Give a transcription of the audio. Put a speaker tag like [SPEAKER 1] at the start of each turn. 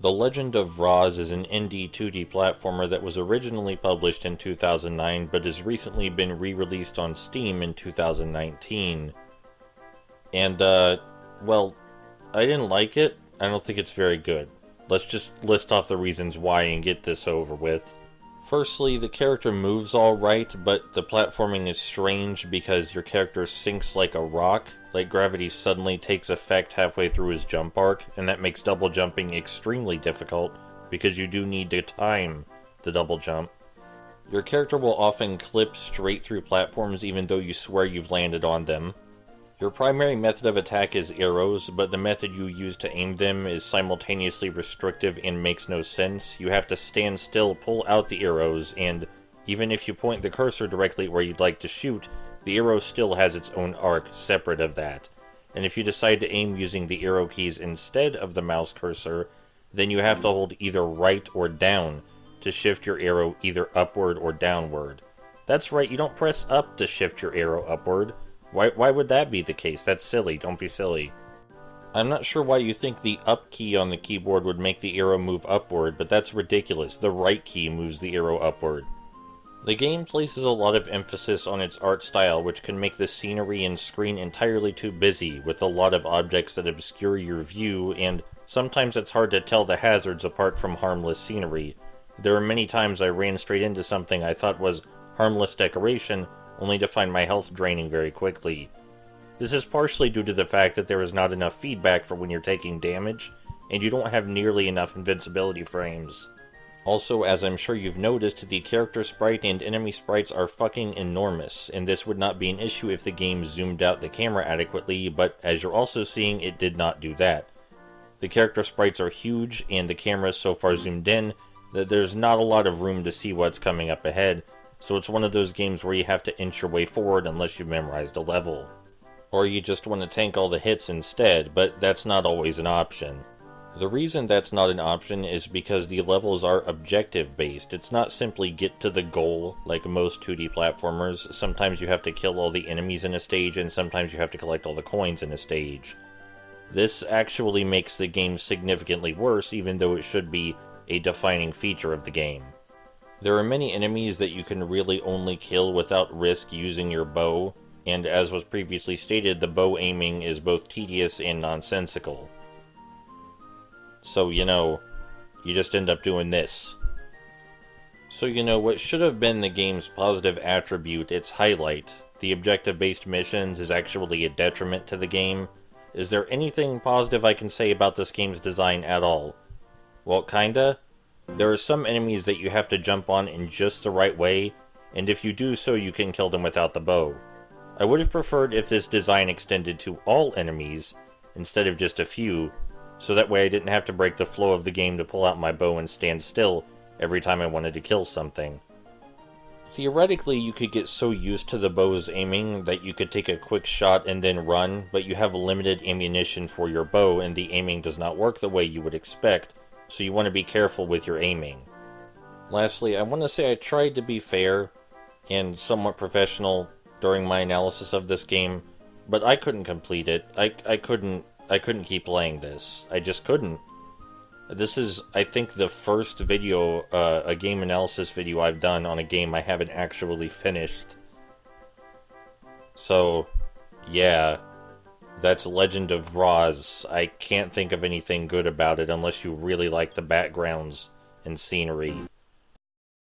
[SPEAKER 1] The Legend of Vraz is an indie 2D platformer that was originally published in 2009 but has recently been re-released on Steam in 2019. And, well, I didn't like it. I don't think it's very good. Let's just list off the reasons why and get this over with. Firstly, the character moves alright, but the platforming is strange because your character sinks like a rock. Like gravity suddenly takes effect halfway through his jump arc, and that makes double jumping extremely difficult because you do need to time the double jump. Your character will often clip straight through platforms even though you swear you've landed on them. Your primary method of attack is arrows, but the method you use to aim them is simultaneously restrictive and makes no sense. You have to stand still, pull out the arrows, and even if you point the cursor directly where you'd like to shoot, the arrow still has its own arc separate of that. And if you decide to aim using the arrow keys instead of the mouse cursor, then you have to hold either right or down to shift your arrow either upward or downward. That's right, you don't press up to shift your arrow upward. Why would that be the case? That's silly, don't be silly. I'm not sure why you think the up key on the keyboard would make the arrow move upward, but that's ridiculous. The right key moves the arrow upward. The game places a lot of emphasis on its art style, which can make the scenery and screen entirely too busy, with a lot of objects that obscure your view, and sometimes it's hard to tell the hazards apart from harmless scenery. There are many times I ran straight into something I thought was harmless decoration, only to find my health draining very quickly. This is partially due to the fact that there is not enough feedback for when you're taking damage, and you don't have nearly enough invincibility frames. Also, as I'm sure you've noticed, the character sprite and enemy sprites are fucking enormous, and this would not be an issue if the game zoomed out the camera adequately, but as you're also seeing, it did not do that. The character sprites are huge, and the camera is so far zoomed in that there's not a lot of room to see what's coming up ahead, so it's one of those games where you have to inch your way forward unless you've memorized a level. Or you just want to tank all the hits instead, but that's not always an option. The reason that's not an option is because the levels are objective-based. It's not simply get to the goal like most 2D platformers. Sometimes you have to kill all the enemies in a stage, and sometimes you have to collect all the coins in a stage. This actually makes the game significantly worse, even though it should be a defining feature of the game. There are many enemies that you can really only kill without risk using your bow, and as was previously stated, the bow aiming is both tedious and nonsensical. So, you just end up doing this. So, what should have been the game's positive attribute, its highlight, the objective-based missions, is actually a detriment to the game. Is there anything positive I can say about this game's design at all? Well, kinda. There are some enemies that you have to jump on in just the right way, and if you do so, you can kill them without the bow. I would have preferred if this design extended to all enemies, instead of just a few, so that way I didn't have to break the flow of the game to pull out my bow and stand still every time I wanted to kill something. Theoretically, you could get so used to the bow's aiming that you could take a quick shot and then run, but you have limited ammunition for your bow and the aiming does not work the way you would expect, so you want to be careful with your aiming. Lastly, I want to say I tried to be fair and somewhat professional during my analysis of this game, but I couldn't complete it. I couldn't keep playing this. I just couldn't. This is, I think, the first video, a game analysis video I've done on a game I haven't actually finished. So, yeah. That's Legend of Vraz. I can't think of anything good about it unless you really like the backgrounds and scenery.